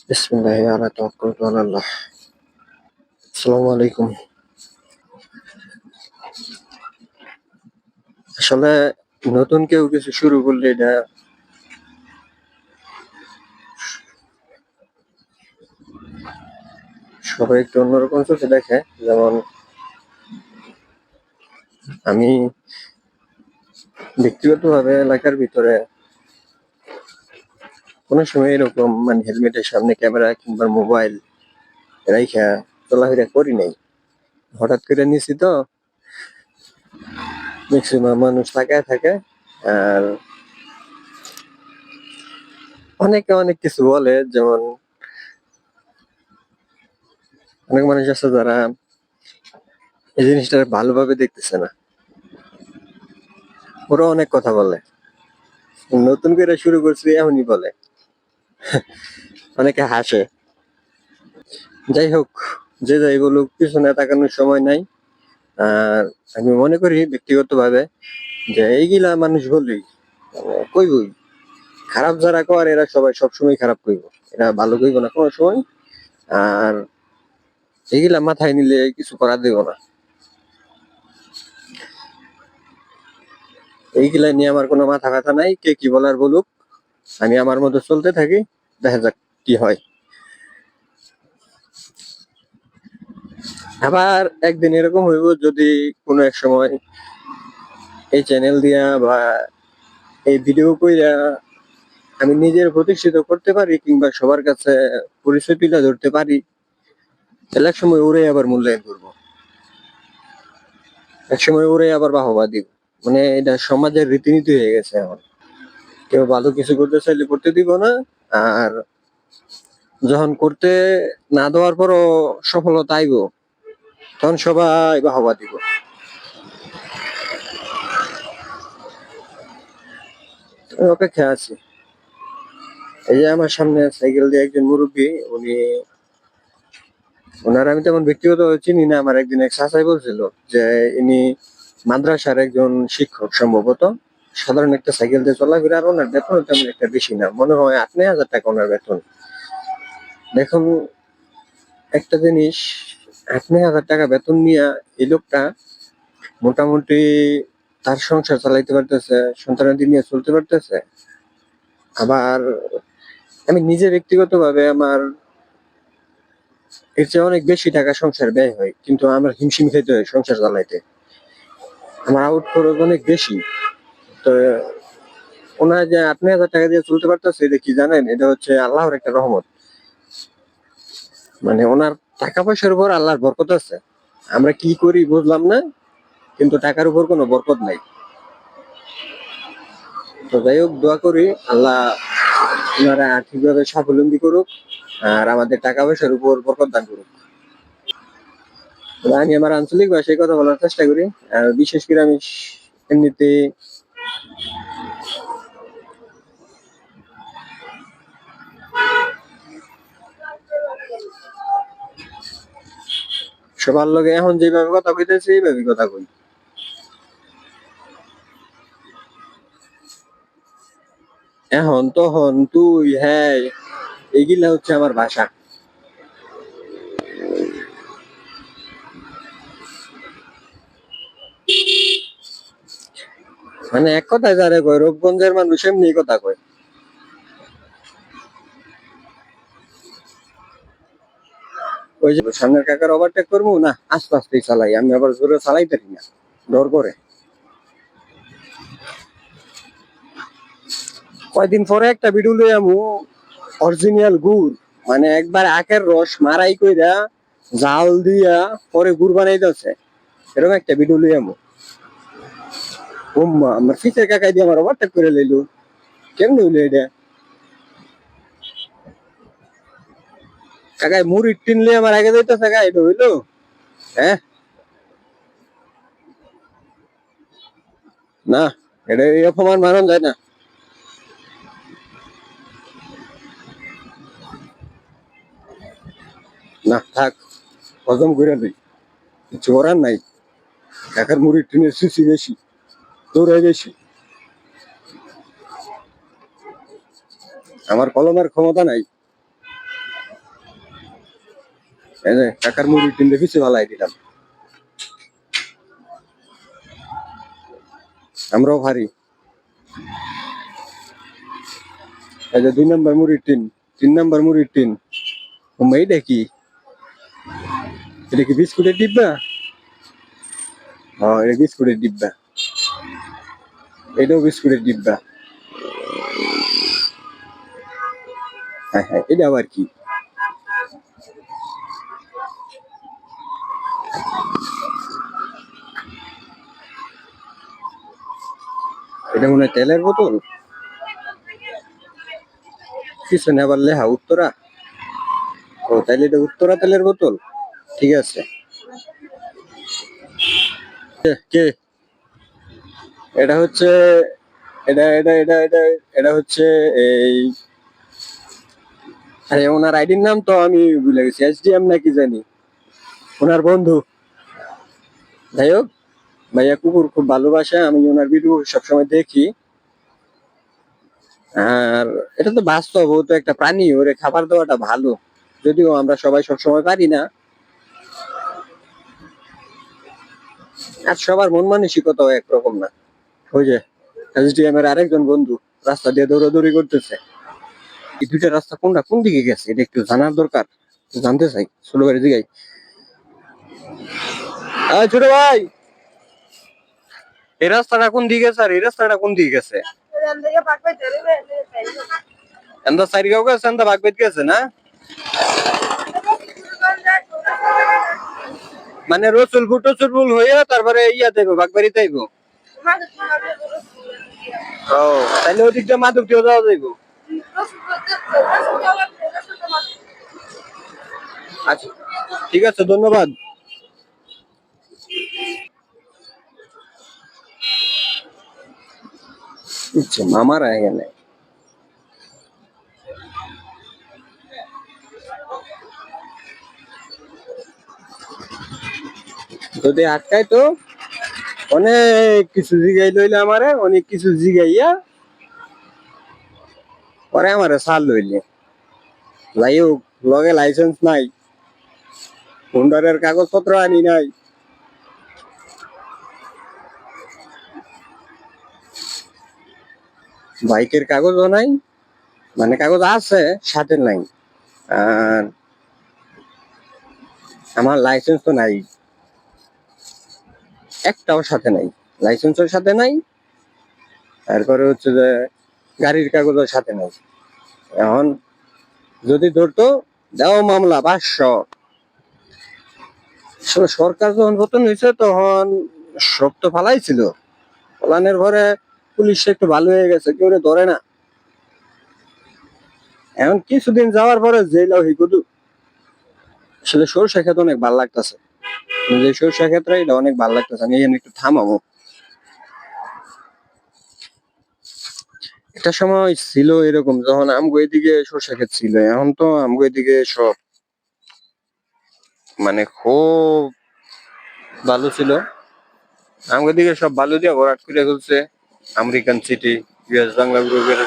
বিসমিল্লাহি আলা তাওয়াক্কালতু আলাল্লাহ। আসসালামু আলাইকুম। আসলে নতুন কেউ কিছু শুরু করলে এটা সবাই একটু অন্যরকম চোখে দেখে। যেমন আমি ব্যক্তিগতভাবে এলাকার ভিতরে কোনো সময় এরকম হেলমেটের সামনে ক্যামেরা কিংবা মোবাইল রাইখা চলাফেরা করি নাই। হঠাৎ করে নিছি তো ম্যাক্সিমাম মানুষ তাকায় থাকে। আর অনেকে অনেক কিছু বলে, যেমন অনেক মানুষ আছে যারা এই জিনিসটা ভালোভাবে দেখতেছে না, ওরা অনেক কথা বলে। নতুন করে শুরু করছি এমনই বলে, অনেকে হাসে। যাই হোক, যে যাই বলুক, পিছনে তাকানোর সময় নাই। আর আমি মনে করি ব্যক্তিগতভাবে যে এইগুলা মানুষ বলবি, কইবই। খারাপ যারা কর এরা সবাই সবসময় খারাপ কইব, এরা ভালো কইব না কোনো সময়। আর এইগুলা মাথায় নিলে কিছু করা দেব না। এইগুলা নিয়ে আমার কোনো মাথা ব্যথা নাই, কে কি বলার বলুক, আমি আমার মতো চলতে থাকি, দেখা যাক কি হয়। আবার একদিন এরকম হইব, যদি কোনো এক সময় এই চ্যানেল দিয়া বা এই ভিডিও কইরা আমি নিজের প্রতিষ্ঠিত করতে পারি কিংবা সবার কাছে পরিচয় তুলে ধরতে পারি, তাহলে এক সময় ওরে আবার মূল্যায়ন করবো, এক সময় ওরে আবার বাহবা দিব। এটা সমাজের রীতিনীতি হয়ে গেছে এখন। কেউ ভালো কিছু করতে চাইলে করতে দিব না, আর যখন করতে না দেওয়ার পরও সফলতা আইব, তখন সবাই বাহবা দিব। আমি অপেক্ষা আছি। এই যে আমার সামনে সাইকেল দিয়ে একজন মুরব্বী, ওনার আমি তেমন ব্যক্তিগত চিনি না। আমার একদিন এক চাচাই বলছিল যে ইনি মাদ্রাসার একজন শিক্ষক সম্ভবত। সাধারণ একটা সাইকেল দিয়ে চলাফেরা, আর ওনার বেতন তেমন একটা বেশি না, মনে হয় 8-9 হাজার টাকা ওনার বেতন। দেখুন, একটা জিনিস, 8-9 হাজার টাকা বেতন নিয়ে এই লোকটা মোটামুটি তার সংসার চালাইতে পারতেছে, সন্তানাদি নিয়ে চলতে পারতেছে। আবার আমি নিজে ব্যক্তিগত ভাবে আমার এর চেয়ে অনেক বেশি টাকা সংসার ব্যয় হয়, কিন্তু আমার হিমশিম খেতে হয় সংসার চালাইতে। আমার আউট খরচ অনেক বেশি। তো ওনার যে 8-9 হাজার টাকা দিয়ে চলতে পারতেছে, এটা কি জানেন? এটা হচ্ছে আল্লাহর একটা রহমত। ওনার টাকা পয়সার উপর আল্লাহর বরকত আছে। আমরা কি করি বুঝলাম না, কিন্তু টাকার উপর কোনো বরকত নাই। তো যাই হোক, দোয়া করি আল্লাহ ওনারা আর্থিকভাবে স্বাবলম্বী করুক, আর আমাদের টাকা পয়সার উপর বরকত দান করুক। আমি আমার আঞ্চলিক ভাষায় কথা বলার চেষ্টা করি। আর বিশেষ করে আমি এমনিতে সবার লগে এখন যেভাবে কথা কইতেছি এইভাবে কথা কই। এখন তখন তুই হ্যাঁ, এগুলা হচ্ছে আমার ভাষা। এক কথায় যারে কয়, রূপগঞ্জের মানুষ এমনি কথা কয়। ওই যে সামনের কাকার ওভারটেক করবো না, আস্তে আস্তেই চালাই, আমি আবার জোরে চালাইতে পারি না, ডর করে। কয়দিন পরে একটা ভিডিও লই আমু, অরিজিনাল গুড়, একবার আখের রস মারাই কইরা জাল দিয়া পরে গুড় বানাইতেছে, এরকম একটা ভিডিও লই আমু। উম্মা, আমার ফিসের কাকাই দিয়ে আমার ওভারটেক করে লইলো, কেমনে হইলো এটা? কাকাই মুড়ির টিন লিয়ে আমার আগে যাইতেছে, কাকা এটা হইলো? হ্যাঁ, না, এটা এই অপমান মানান যায় না। না থাক, হজম করে দিই, কিছু করার নাই। কাকার মুড়ির টিনের সিসি বেশি, দৌড়াই বেশি, আমার কলমের ক্ষমতা নাই। এই যে কাকার মুড়ি টিন দিয়ে পিছিয়ে ভালাই দিলাম, আমরাও ভারী। এই যে 2 নম্বর মুড়ির টিন, 3 নম্বর মুড়ির টিন। এইটা কি? এটা কি বিস্কুটের ডিব্বা? হ্যাঁ, এটা বিস্কুটের ডিব্বা। এটাও বিস্কুটের ডিব্বা। হ্যাঁ হ্যাঁ, এটা আবার কি? এটা মনে হয় তেলের বোতল। পিছনে আবার লেখা উত্তরা। ও তাইলে এটা উত্তরা তেলের বোতল। ঠিক আছে। কে? এটা হচ্ছে, এটা এটা এটা এটা এটা হচ্ছে এই, আরে ওনার আইডির নাম তো আমি ভুলে গেছি, এসডিএম নাকি জানি, ওনার বন্ধু। যাই হোক, ভাইয়া কুকুর খুব ভালোবাসে, আমি ওনার ভিডিও সবসময় দেখি। আর এটা তো বাস্তব, ও তো একটা প্রাণী, ওরে খাবার দেওয়াটা ভালো, যদিও আমরা সবাই সবসময় পারি না। আর সবার মন মানসিকতাও একরকম না। ওই যে এসডিএম এর আরেকজন বন্ধু রাস্তা দিয়ে দৌড়াদৌড়ি করতেছে। এই দুইটা রাস্তা কোনটা কোন দিকে গেছে এটা একটু জানার দরকার, জানতে চাই। ছোট ভাই দিকে, ছোট ভাই, এই রাস্তাটা কোন দিকে গেছে? আর এই রাস্তাটা কোন দিকে গেছে? এন্দা সাইড গাঁও গেছে, এন্দা বাগবেত গেছে না? মানে রসুলপুর হয়ে তারপরে ইয়া যাইবো, বাগবাড়িতে আইবো। ও, তাহলে ওই দিকটা মাদক দিয়ে যাওয়া যাইবো। আচ্ছা, ঠিক আছে, ধন্যবাদ। আচ্ছা, মামারা এখানে যদি আটকায় তো অনেক কিছু জিগাই লইলে, আমারে অনেক কিছু জিগাইয়া পরে আমারে ছাড় লইলে। যাই হোক, লগে লাইসেন্স নাই, হুন্ডারের কাগজপত্র আনি নাই, বাইকের কাগজও নাই, মানে কাগজ আছে সাথে নাই। আর আমার লাইসেন্স তো নাই, একটাও সাথে নাই, লাইসেন্সের সাথে নাই। তারপরে হচ্ছে যে গাড়ির কাগজের সাথে নাই। এখন যদি ধরতো, দেওয়া মামলা 500। আসলে সরকার যখন পতন হয়েছে তখন সব তো ফালাইছিল, ফলানের পরে পুলিশ একটু ভালো হয়ে গেছে, কেউ ধরে না। এখন কিছুদিন যাওয়ার পরে জেলাও হিকুদু। আসলে সরষে ক্ষেত অনেক ভালো লাগতেছে, যে সরষে ক্ষেত্রে এটা অনেক ভালো লাগতেছে। আমি এখানে একটু থামাবো। একটা সময় ছিল এরকম, যখন আমগো এদিকে সরষে ক্ষেত ছিল, এখন তো আমগো এদিকে সব মানে খুব ভালো ছিল। আমগো এদিকে সব ভালো দিয়ে ভরাট করে ফেলছে, আমেরিকান সিটি, ইউএস বাংলা গ্রুপের